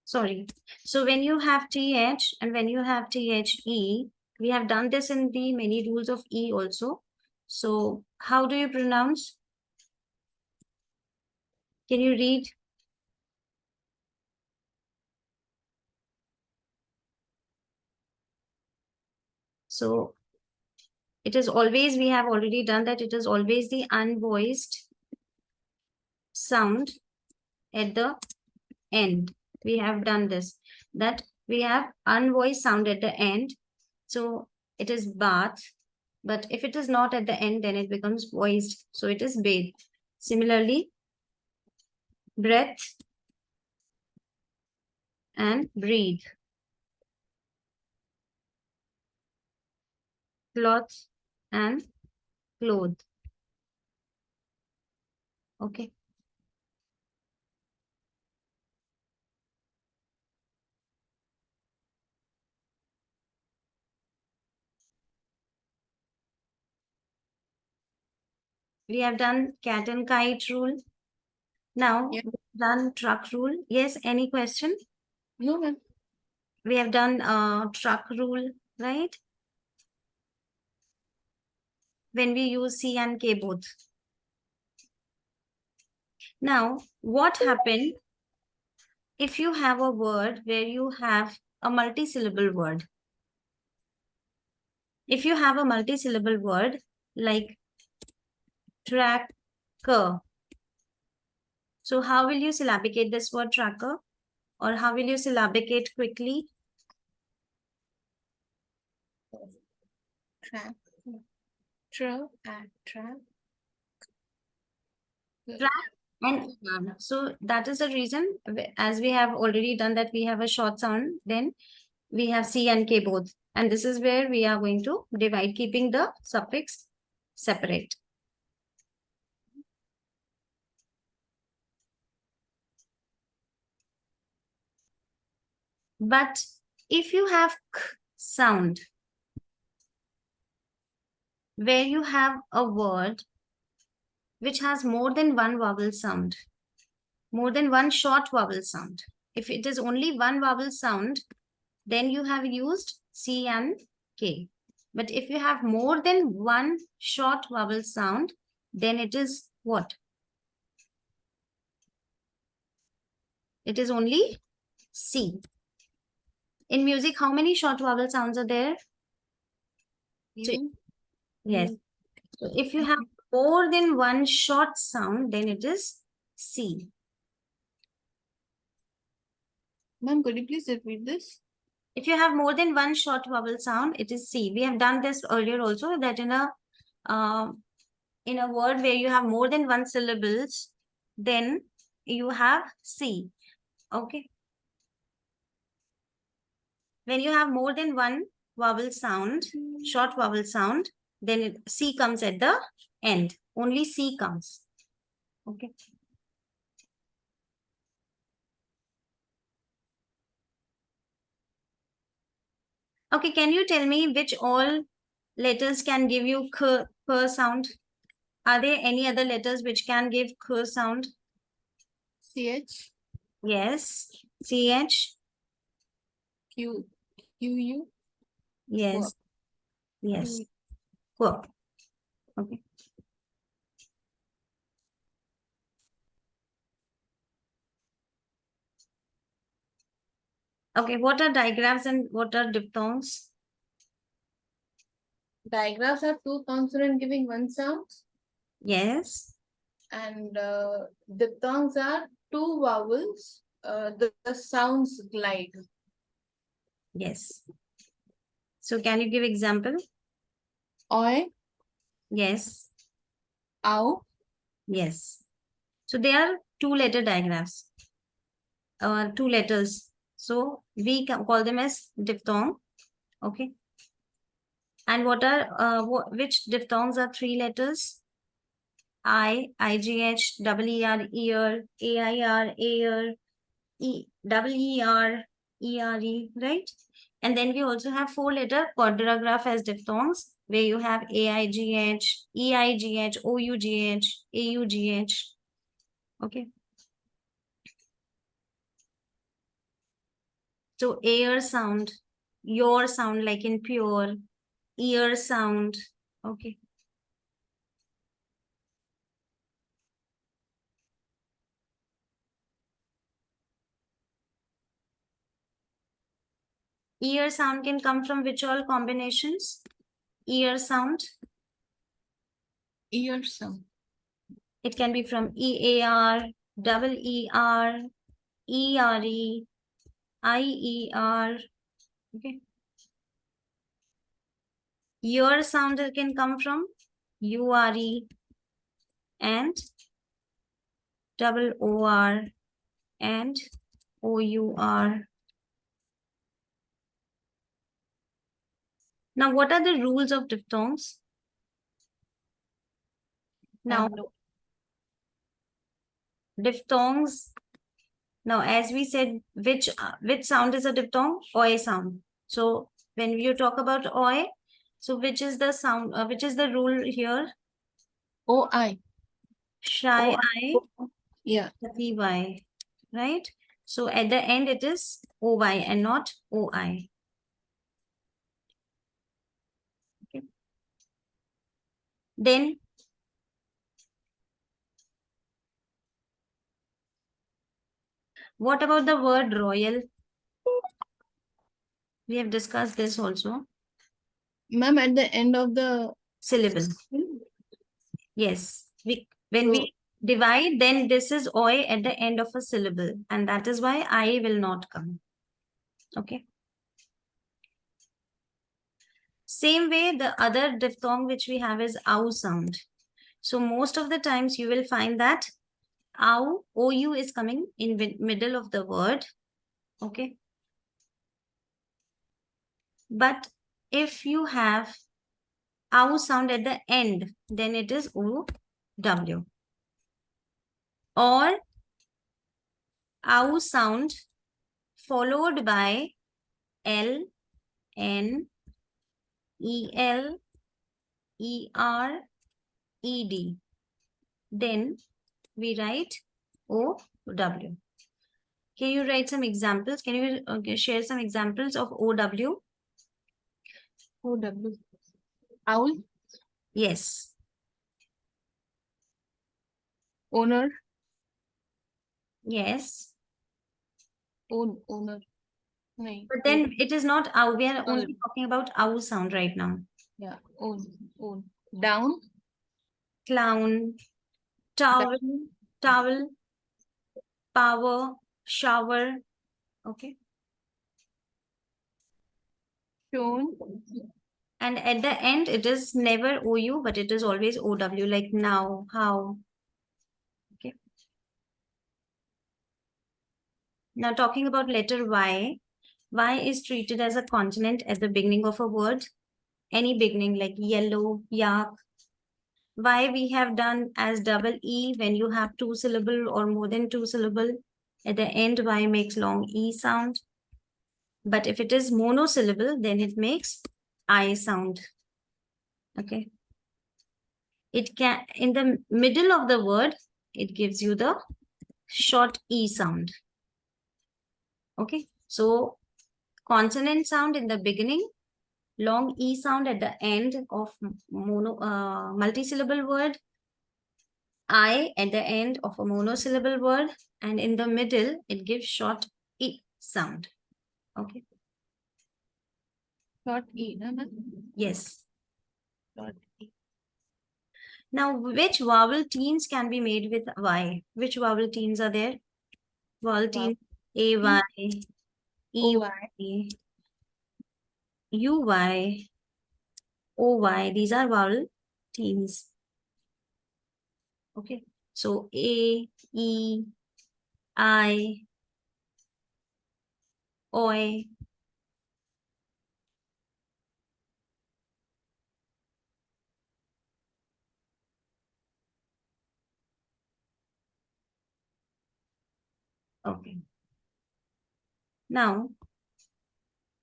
Sorry. So when you have TH and when you have THE, we have done this in the many rules of E also. So how do you pronounce? Can you read? So it is always, we have already done that, it is always the unvoiced sound at the end. We have done this, that we have unvoiced sound at the end. So it is bath, but if it is not at the end, then it becomes voiced. So it is bathe. Similarly, breath and breathe. Cloth and clothe. Okay. We have done cat and kite rule. Now, Yeah. we've done truck rule. Yes, any question? No, ma'am. We have done truck rule, right? When we use C and K both. Now, what happened if you have a word where you have a multi-syllable word? If you have a multi-syllable word like tracker, so how will you syllabicate this word tracker? Or how will you syllabicate quickly? Track. Track. Track. Track and so that is the reason, as we have already done that, we have a short sound, then we have C and K both. And this is where we are going to divide, keeping the suffix separate. But if you have K sound, where you have a word which has more than one vowel sound, more than one short vowel sound. If it is only one vowel sound, then you have used C and K. But if you have more than one short vowel sound, then it is what? It is only C. In music, how many short vowel sounds are there? So, yes. So if you have more than one short sound, then it is C. Ma'am, could you please repeat this? If you have more than one short vowel sound, it is C. We have done this earlier also, that in a word where you have more than one syllables, then you have C. Okay. When you have more than one vowel sound, short vowel sound, then C comes at the end. Only C comes. Okay. Okay, can you tell me which all letters can give you k sound? Are there any other letters which can give k sound? CH. Yes. CH. Q. QU. Yes. Yes. Quirk. Okay. Okay, what are digraphs and what are diphthongs? Digraphs are two consonants giving one sound. Yes. And diphthongs are two vowels. The sounds glide. Yes. So can you give example? Oi. Yes. Ow. Yes. So they are two-letter digraphs. Two letters. So we can call them as diphthong. Okay. And what are which diphthongs are three letters? I, IGH, double ER, ear, AIR, air, ER, ERE, right? And then we also have four-letter quadrigraph as diphthongs, where you have AIGH, EIGH, OUGH, AUGH. Okay. So air sound, your sound like in pure, ear sound. Okay. Ear sound can come from which all combinations? Ear sound. Ear sound. It can be from EAR, double ER, ERE, IER. Okay. Your sound can come from URE and double OR and OUR. Now, what are the rules of diphthongs? Now, No. diphthongs. Now, as we said, which sound is a diphthong? Oi sound. So when you talk about oi, so which is the sound? Which is the rule here? OI. Shy I, Yeah. Y, right? So at the end it is OY and not OI. Okay. Then what about the word royal? We have discussed this also. Ma'am, at the end of the Syllable. Yes. When So- we divide, then this is oi at the end of a syllable. And that is why I will not come. Okay. Same way, the other diphthong which we have is ow sound. So most of the times you will find that ow, OU is coming in middle of the word. Okay. But if you have ow sound at the end, then it is OW. Or ow sound followed by L, N, EL, ER, ED. Then we write OW. Can you write some examples? Can you share some examples of OW? OW. Owl. Yes. Owner. Yes. Owner. No. But then it is not ow. We are Sorry. only talking about ow sound right now. Yeah. Own. Down. Clown, towel, towel, power, shower. Okay. Shown. And at the end, it is never OU, but it is always OW, like now, how. Okay. Now talking about letter Y. Y is treated as a consonant at the beginning of a word. Any beginning like yellow, yak. Y we have done as double E when you have two syllable or more than two syllable. At the end, Y makes long E sound. But if it is monosyllable, then it makes I sound. Okay. It can, in the middle of the word, it gives you the short E sound. Okay. So consonant sound in the beginning, long E sound at the end of multisyllable word, I at the end of a monosyllable word, and in the middle, it gives short E sound. Okay. Short E. No, no. Yes. Short E. Now, which vowel teams can be made with Y? Which vowel teams are there? Vowel team AY, EY, UY, OY. These are vowel teams. Okay. So A, E, I, OI. Okay. Now,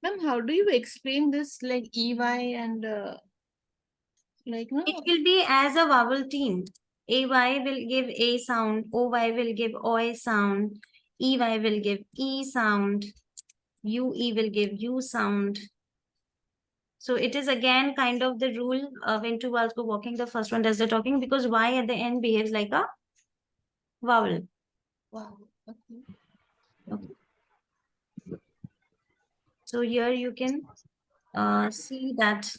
Ma'am, how do you explain this like EY and like no? it will be as a vowel team. AY will give A sound, OY will give OI sound, EY will give E sound. UE will give U sound. So it is again kind of the rule when two vowels go walking, the first one does the talking because Y at the end behaves like a vowel. Wow. Okay. Okay. So here you can see that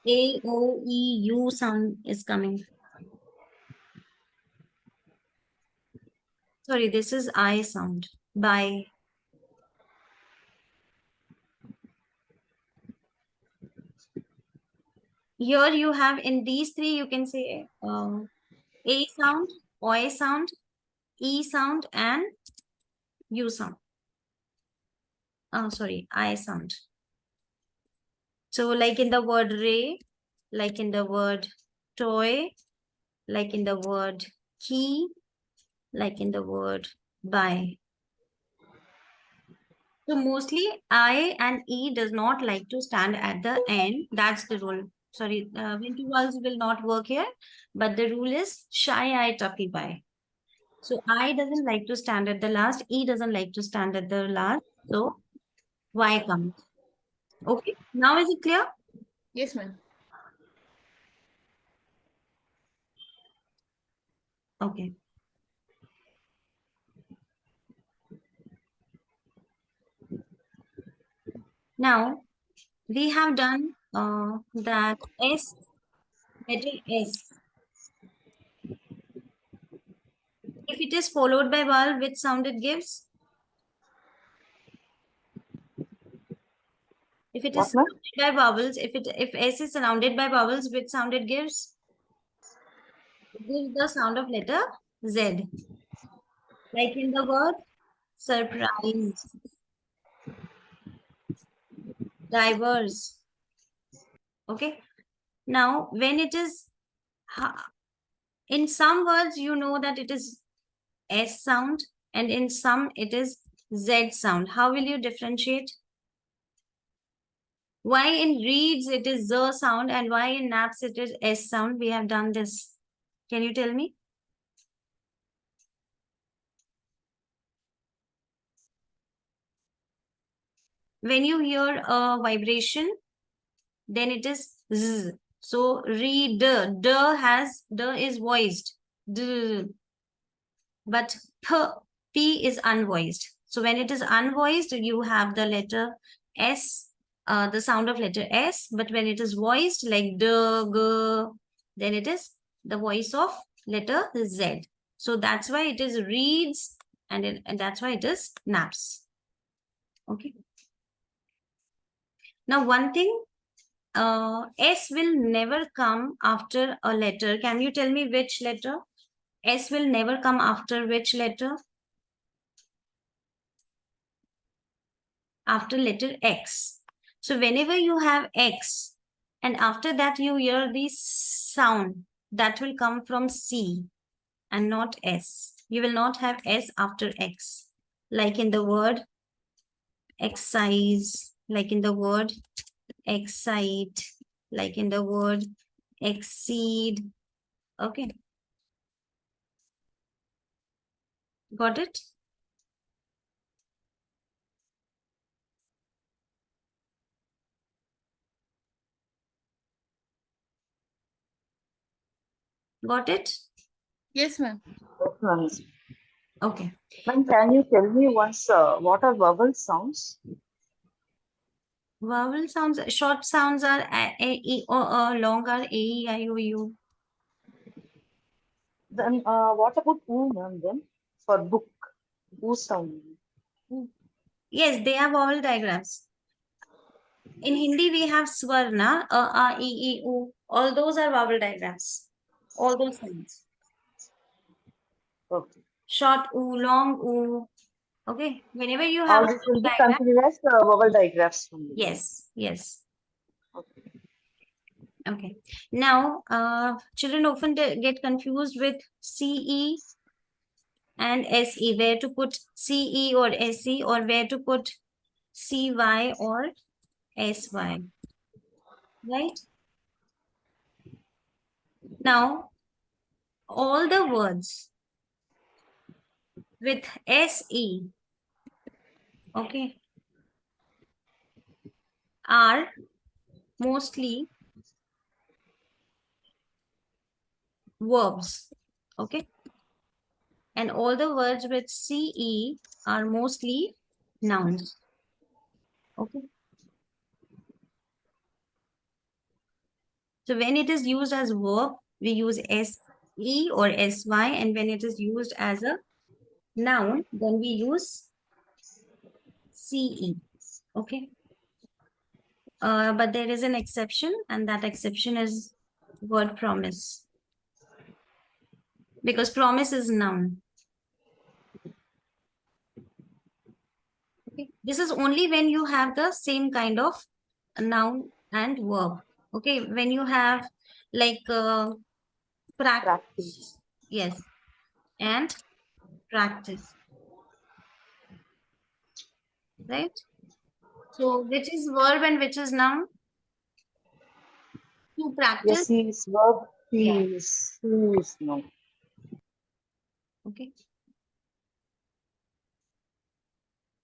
A, O, E, U sound is coming. Sorry, this is I sound. By. Here you have in these three, you can say A sound, O sound, E sound, and U sound. Oh, sorry, I sound. So like in the word ray, like in the word toy, like in the word key, like in the word buy. So mostly I and E does not like to stand at the end. That's the rule. Sorry, when two vowels will not work here, but the rule is shy I tucky by. So I doesn't like to stand at the last. E doesn't like to stand at the last. So Y comes. Okay. Now is it clear? Yes, ma'am. Okay. Now we have done that S, letter S. If it is followed by vowel, which sound it gives? If it is What, ma'am? surrounded by vowels, if S is surrounded by vowels, which sound it gives? It gives the sound of letter Z. Like in the word surprise, diverse. Okay. Now, when it is in some words, you know that it is S sound, and in some it is Z sound. How will you differentiate? Why in reads it is Z sound and why in naps it is S sound? We have done this. Can you tell me? When you hear a vibration, then it is Z. So read, D has, D is voiced. D. But P is unvoiced. So when it is unvoiced, you have the letter S, the sound of letter S. But when it is voiced like D, G, then it is the voice of letter Z. So that's why it is reads and that's why it is naps. Okay. Now one thing, S will never come after a letter. Can you tell me which letter? S will never come after which letter? After letter X. So whenever you have X and after that you hear the sound, that will come from C and not S. You will not have S after X. Like in the word excise, like in the word excite, like in the word exceed. Okay. Got it? Got it? Yes, ma'am. Yes, ma'am. Okay. Ma'am, can you tell me once what are vowel sounds? Vowel sounds, short sounds are E, O, long are A, E, I, O, U. Then what about oo, ma'am, then? For book, oo sound. Yes, they are vowel diagrams. In Hindi, we have Swarna, A, E, U. All those are vowel diagrams. All those sounds. Okay. Short U, long U. Okay. Whenever you have All a this will vowel be diagram, considered as vowel digraphs only. yes, yes. Okay. Okay. Now, children often get confused with CE and SE, where to put CE or SE or where to put CY or SY, right? Now, all the words with SE, okay, are mostly verbs. Okay. And all the words with CE are mostly nouns. Okay. So when it is used as verb, we use SE or SY, and when it is used as a noun, then we use CE. Okay. But there is an exception, and that exception is word promise. Because promise is noun. Okay. This is only when you have the same kind of noun and verb. Okay. When you have like practice. Practice. Yes. And practice. Right? So which is verb and which is noun? To practice. Yes, he is verb. Yeah. He is no. Okay.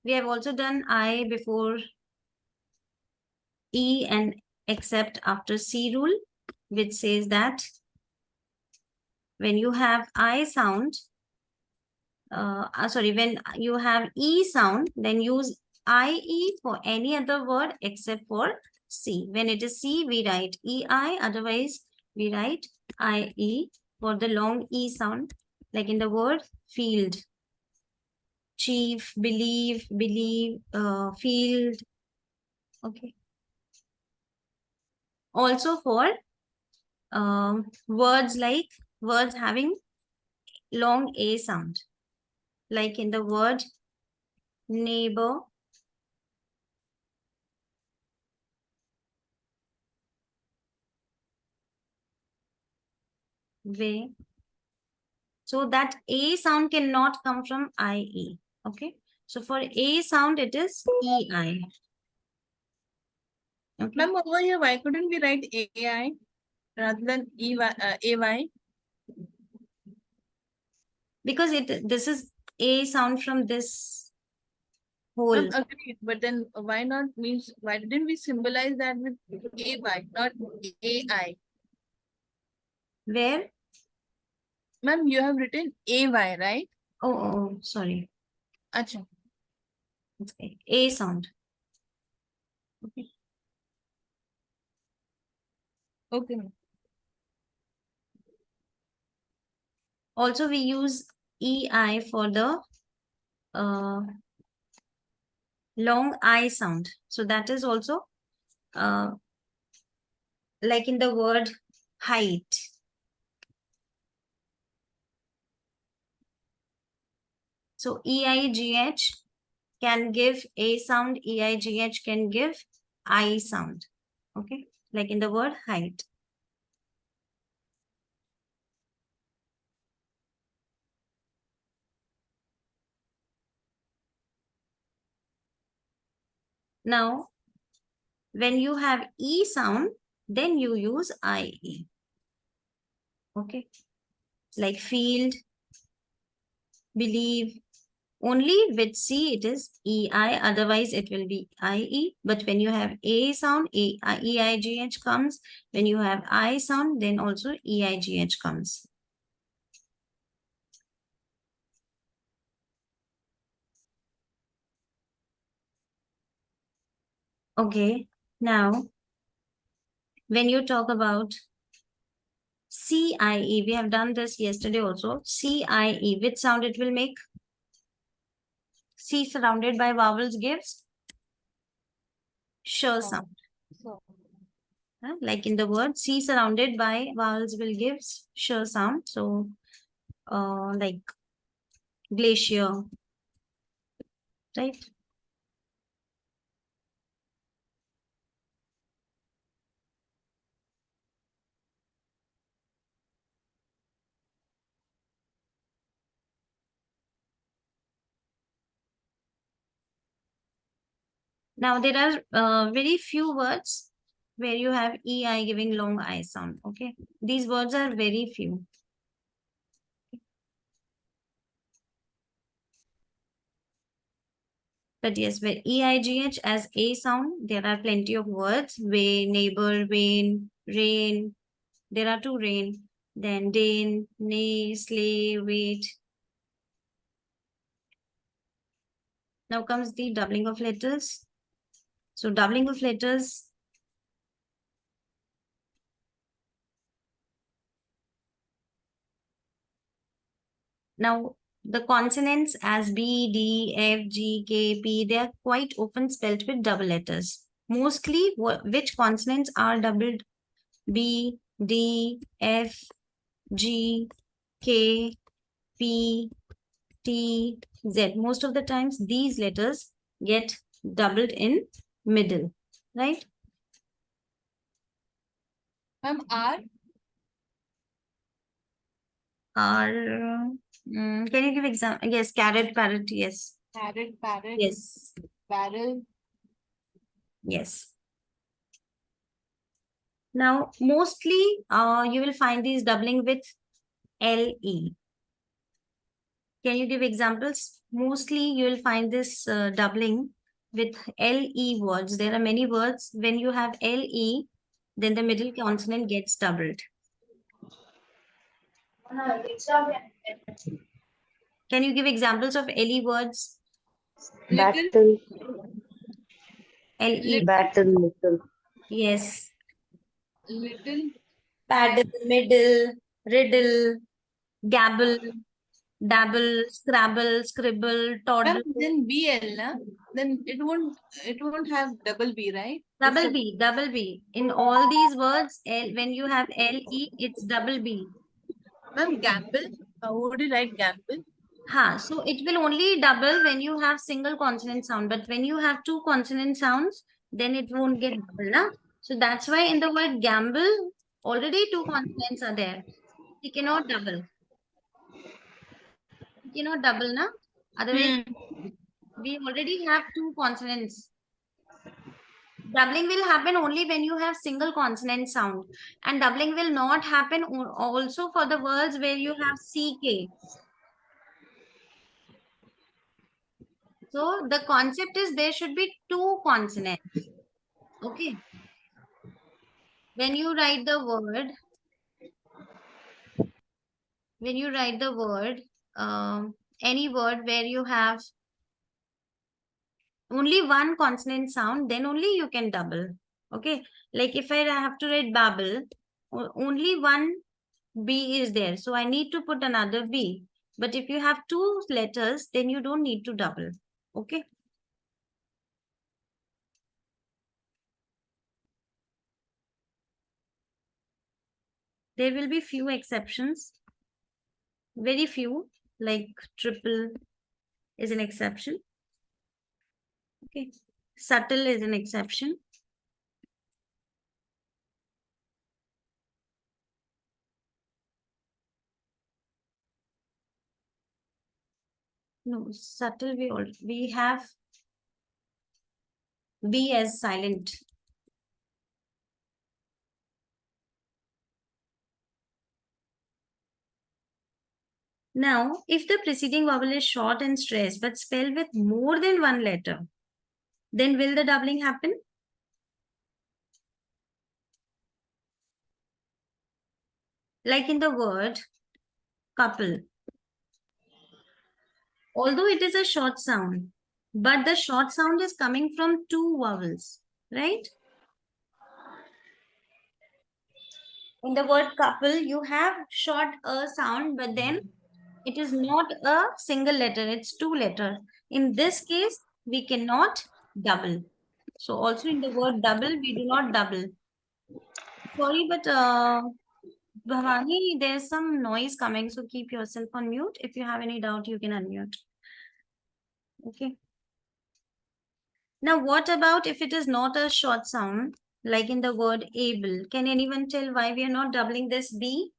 We have also done I before E and except after C rule, which says that when you have I sound, when you have E sound, then use IE for any other word except for C. When it is C, we write EI, otherwise we write IE for the long E sound, like in the word field. Chief, believe, field. Okay. Also for words having long A sound, like in the word neighbor, way. So that A sound cannot come from IE. Okay. So for A sound, it is EI. Okay. Ma'am, over here, why couldn't we write AI rather than AY? Because this is A sound from this whole. Ma'am, agreed. But then why didn't we symbolize that with AY, not AI? Where? Ma'am, you have written AY, right? Oh, sorry. Acha. It's A sound. Okay. Okay, ma'am. Also, we use EI for the long I sound. So that is also like in the word height. So EIGH can give A sound, EIGH can give I sound. Okay, like in the word height. Now, when you have E sound, then you use IE. Okay, like field, believe. Only with C it is EI, otherwise it will be IE. But when you have A sound, EIGH comes. When you have I sound, then also EIGH comes. Okay, now when you talk about CIE, we have done this yesterday also. CIE, which sound it will make? C surrounded by vowels gives sure sound. Like in the word, C surrounded by vowels will give sure sound. So, like glacier, right? Now there are very few words where you have EI giving long I sound. Okay, these words are very few. But yes, with EIGH as A sound, there are plenty of words. Way, neighbor, vein, rain. There are two rain. Then Dane, nay, slay, wait. Now comes the doubling of letters. So doubling of letters. Now the consonants as B, D, F, G, K, P, they are quite often spelled with double letters. Mostly which consonants are doubled? B, D, F, G, K, P, T, Z. Most of the times these letters get doubled in middle, right? Ma'am, R. Are can you give example? Yes, carrot, parrot. Yes, Parrot, parrot. yes, Barrel. yes. Now, mostly you will find these doubling with LE. Can you give examples? Mostly you will find this doubling with LE words. There are many words. When you have LE, then the middle consonant gets doubled. Can you give examples of LE words? Little. Battle, LE. battle, little. Yes. Little. Paddle, middle, riddle, gabble, dabble, scrabble, scribble, toddle. Ma'am, then BL, na? Then it won't have double B, right? Double B, double B. In all these words, when you have LE, it's double B. Ma'am, gamble. How would you write gamble? Ha, so it will only double when you have single consonant sound. But when you have two consonant sounds, then it won't get double, na? So that's why in the word gamble, already two consonants are there. You cannot double. You cannot double, na? Otherwise, we already have two consonants. Doubling will happen only when you have single consonant sound. And doubling will not happen also for the words where you have CK. So the concept is there should be two consonants. Okay. When you write the word, when you write the word, any word where you have only one consonant sound, then only you can double. Okay. Like if I have to write babble, only one B is there. So I need to put another B. But if you have two letters, then you don't need to double. Okay. There will be few exceptions. Very few, like triple is an exception. Okay. Subtle is an exception. No, subtle we have B as silent. Now, if the preceding vowel is short and stressed but spelled with more than one letter, then will the doubling happen? Like in the word couple. Although it is a short sound, but the short sound is coming from two vowels, right? In the word couple, you have short a sound, but then it is not a single letter, it's two letters. In this case, we cannot double. So also in the word double, we do not double. Sorry, but Bhavani, there's some noise coming, so keep yourself on mute. If you have any doubt, you can unmute. Okay. Now, what about if it is not a short sound, like in the word able? Can anyone tell why we are not doubling this B?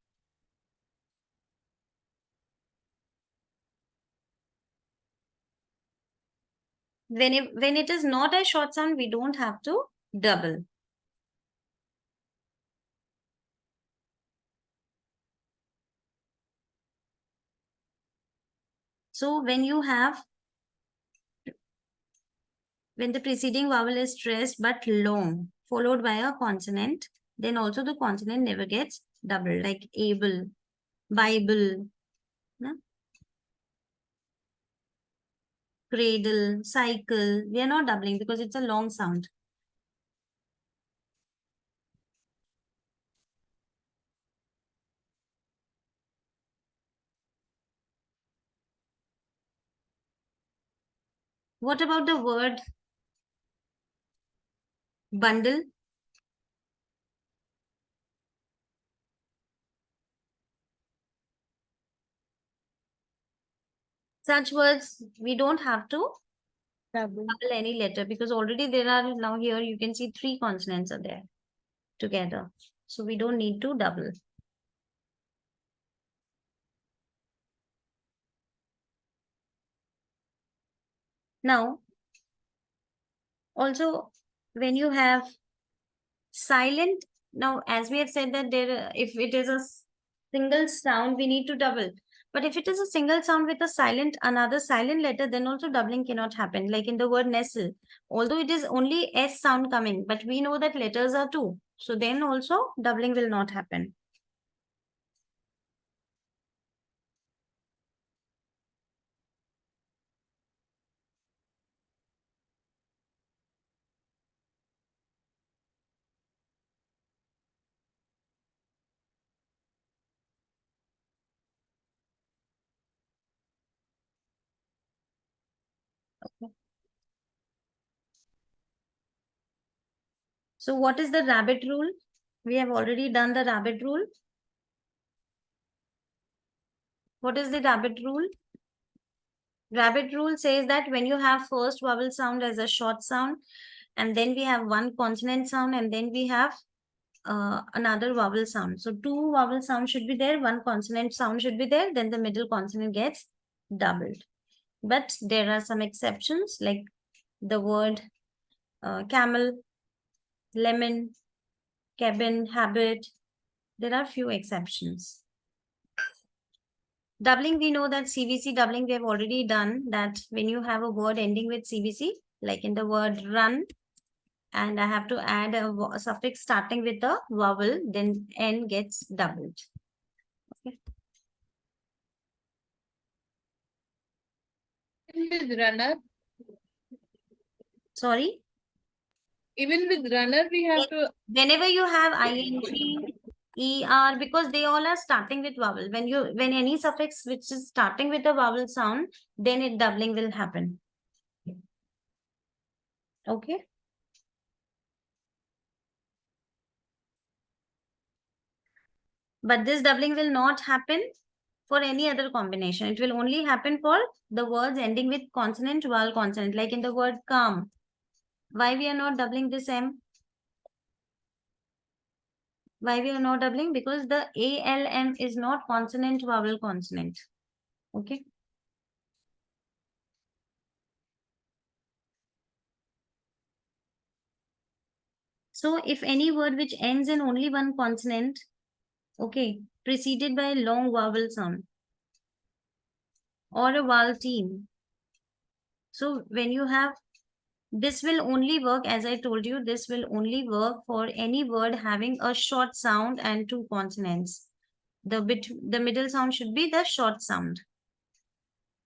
When it is not a short sound, we don't have to double. So when you have When the preceding vowel is stressed but long, followed by a consonant, then also the consonant never gets doubled, like able, Bible, no? Cradle, cycle. We are not doubling because it's a long sound. What about the word bundle? Such words, we don't have to Double. double any letter because already there are now here you can see 3 consonants are there together. So we don't need to double. Now, also when you have silent, now as we have said that there, if it is a single sound, we need to double. But if it is a single sound with a silent, another silent letter, then also doubling cannot happen. Like in the word nestle, although it is only S sound coming, but we know that letters are 2. So then also doubling will not happen. Okay. So what is the rabbit rule? We have already done the rabbit rule. What is the rabbit rule? Rabbit rule says that when you have first vowel sound as a short sound, and then we have one consonant sound, and then we have another vowel sound. So 2 vowel sounds should be there, 1 consonant sound should be there, then the middle consonant gets doubled. But there are some exceptions like the word camel, lemon, cabin, habit. There are few exceptions. Doubling, we know that CVC doubling we have already done, that when you have a word ending with CVC, like in the word run, and I have to add a suffix starting with a vowel, then N gets doubled. Okay. Even with runner, Sorry? even with runner, we have to. Whenever you have ing, er, because they all are starting with vowel. When any suffix which is starting with a vowel sound, then it doubling will happen. Okay. But this doubling will not happen for any other combination. It will only happen for the words ending with consonant, vowel, consonant, like in the word calm. Why we are not doubling this M? Why we are not doubling? Because the ALM is not consonant, vowel, consonant. Okay. So if any word which ends in only one consonant, okay, preceded by a long vowel sound or a vowel team. So when you have, this will only work, as I told you, this will only work for any word having a short sound and 2 consonants. The middle sound should be the short sound.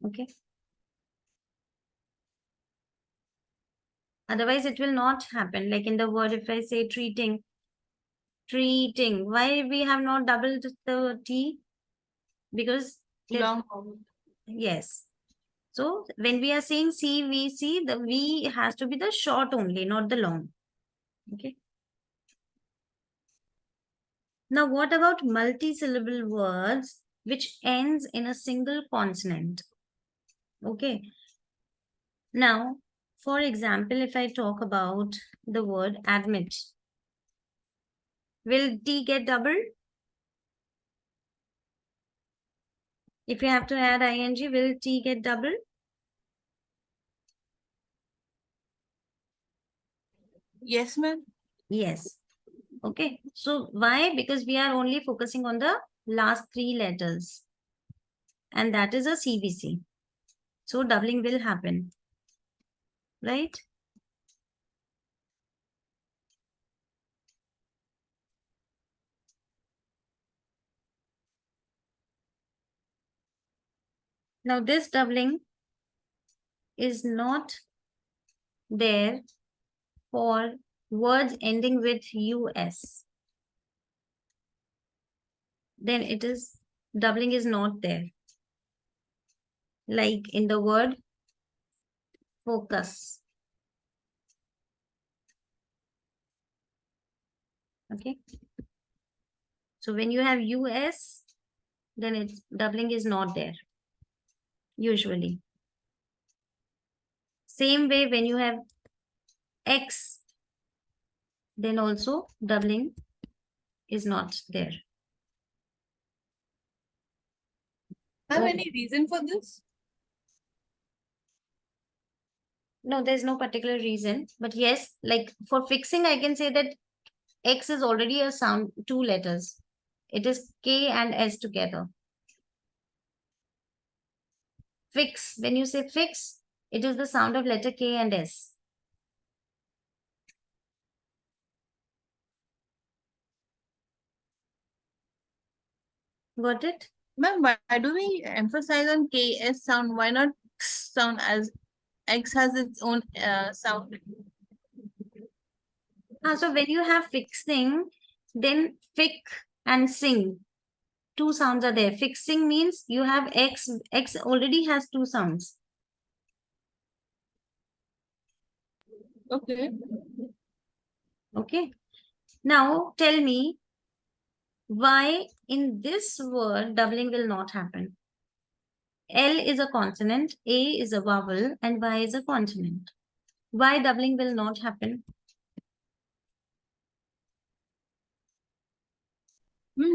Okay. Otherwise, it will not happen. Like in the word, if I say treating, why we have not doubled the T? Because Long vowel. yes. So when we are saying CVC, the V has to be the short only, not the long. Okay. Now, what about multi-syllable words which ends in a single consonant? Okay. Now, for example, if I talk about the word admit, will T get doubled? If you have to add ing, will T get doubled? Yes, ma'am. Yes. Okay. So why? Because we are only focusing on the last 3 letters. And that is a CVC. So doubling will happen. Right? Now this doubling is not there for words ending with US. Then it is doubling is not there. Like in the word focus. Okay. So when you have US, then it's doubling is not there. Usually. Same way when you have X, then also doubling is not there. Have Oh. any reason for this? No, there's no particular reason. But yes, like for fixing, I can say that X is already a sound, 2 letters. It is K and S together. Fix, when you say fix, it is the sound of letter K and S. Got it? Ma'am, why do we emphasize on KS sound? Why not X sound, as X has its own sound? So when you have fixing, then fic and sing. 2 sounds are there. Fixing means you have X. X already has 2 sounds. Okay. Okay. Now tell me why in this word doubling will not happen. L is a consonant, A is a vowel, and Y is a consonant. Why doubling will not happen?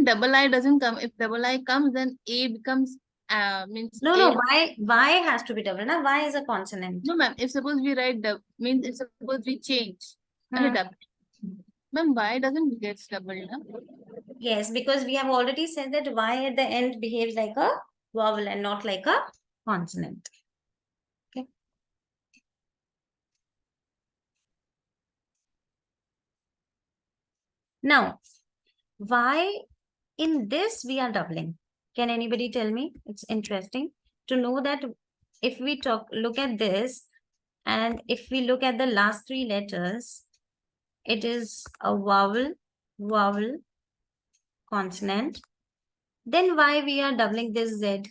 Double I doesn't come. If double I comes, then A becomes means No, A. no, Y has to be double. Now, Y is a consonant. No, ma'am. If suppose we write means if suppose we change Hmm. double. Ma'am, why doesn't get double? No? Yes, because we have already said that Y at the end behaves like a vowel and not like a consonant. Okay. Now, why in this we are doubling? Can anybody tell me? It's interesting to know that if we look at this, and if we look at the last 3 letters, it is a vowel, vowel, consonant. Then why we are doubling this Z?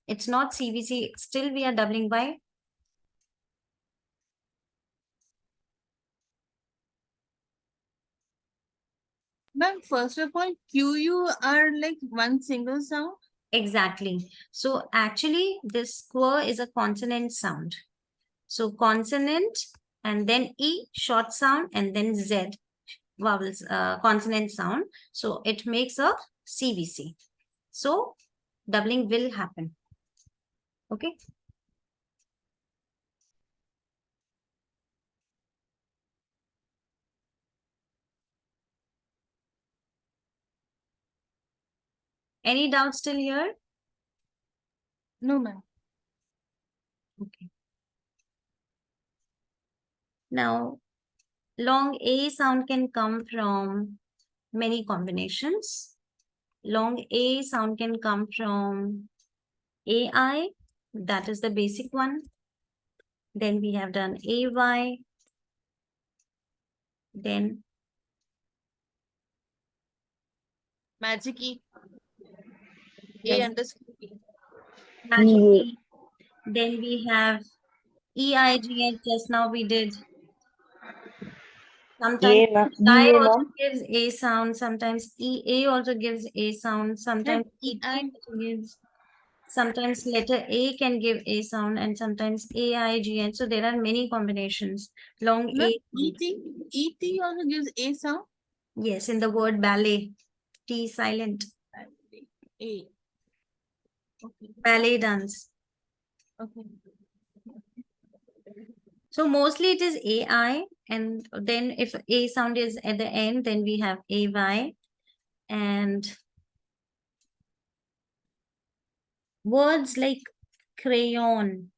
It's not CVC. Still we are doubling by. Ma'am, first of all, QU are like one single sound. Exactly. So actually this square is a consonant sound. So consonant and then E short sound and then Z vowels, consonant sound. So it makes a CVC. So doubling will happen. Okay. Any doubts still here? No, ma'am. Okay. Now, long A sound can come from many combinations. Long A sound can come from AI, that is the basic one. Then we have done AY. Then Magic E. A yes, underscore E. magic EA. E. Then we have EIGH, just now we did. Sometimes EA, ma'am. I EA, also ma'am. gives A sound, sometimes EA also gives A sound, sometimes Ma'am, ET EI. also gives, sometimes letter A can give A sound, and sometimes AIGH. So there are many combinations. Long Ma'am, A sound. ET also gives A sound. Yes, in the word ballet, T silent. A. Okay. Ballet dance. Okay. So mostly it is AI, and then if A sound is at the end, then we have AY. And words like crayon.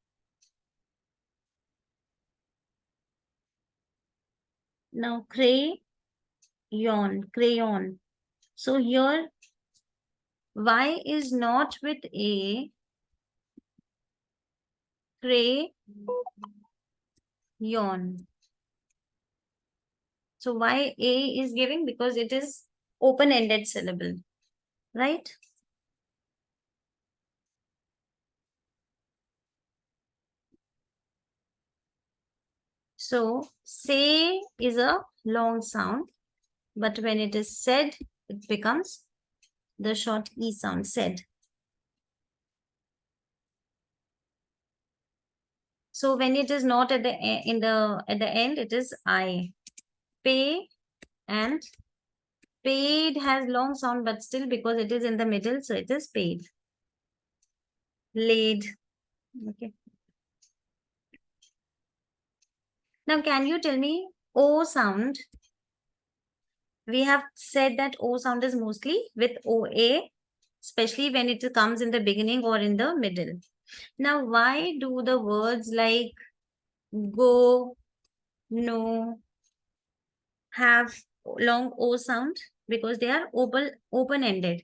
Now crayon. So here Y is not with A, Crayon. So why A is giving? Because it is open-ended syllable, right? So say is a long sound, but when it is said, it becomes the short E sound, said. So when it is not at the at the end, it is I. Pay and paid has long sound, but still because it is in the middle, so it is paid. Laid. Okay. Now, can you tell me O sound? We have said that O sound is mostly with OA, especially when it comes in the beginning or in the middle. Now, why do the words like go, no have long O sound? Because they are open-ended.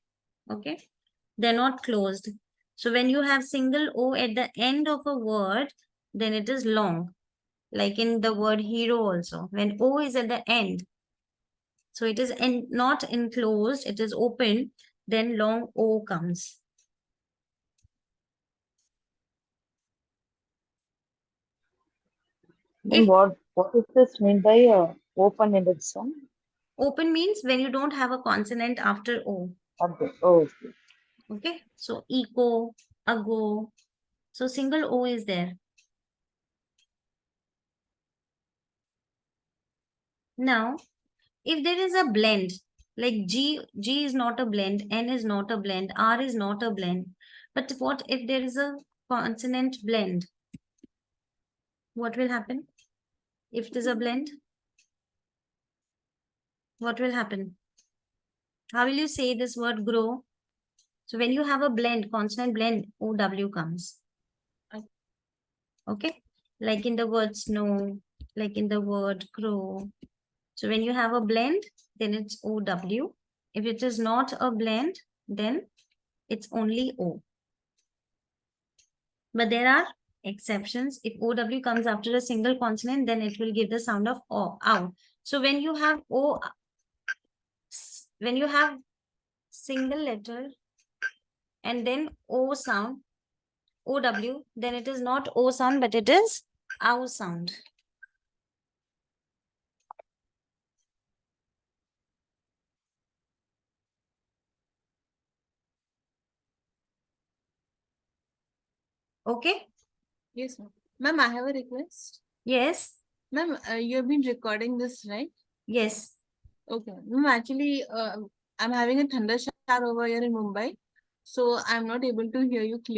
Okay. They're not closed. So when you have single O at the end of a word, then it is long. Like in the word hero also. When O is at the end, so it is not enclosed, it is open, then long O comes. Then If what is this mean by open-ended sound? open means when you don't have a consonant after O. Okay. Oh, okay. Okay. So eco, ago. So single O is there. Now, if there is a blend, like G is not a blend, N is not a blend, R is not a blend. But what if there is a consonant blend? What will happen? If it is a blend, what will happen? How will you say this word grow? So when you have a blend, consonant blend, OW comes. Okay. Like in the word snow, like in the word crow. So when you have a blend, then it's OW. If it is not a blend, then it's only O. But there are exceptions. If OW comes after a single consonant, then it will give the sound of O, ow. So when you have when you have single letter and then O sound, OW, then it is not O sound, but it is ow sound. Okay? Yes, ma'am. Ma'am, I have a request. Yes? Ma'am, you have been recording this, right? Yes. Okay. Ma'am, actually, I'm having a thunder shower over here in Mumbai, so I'm not able to hear you clearly.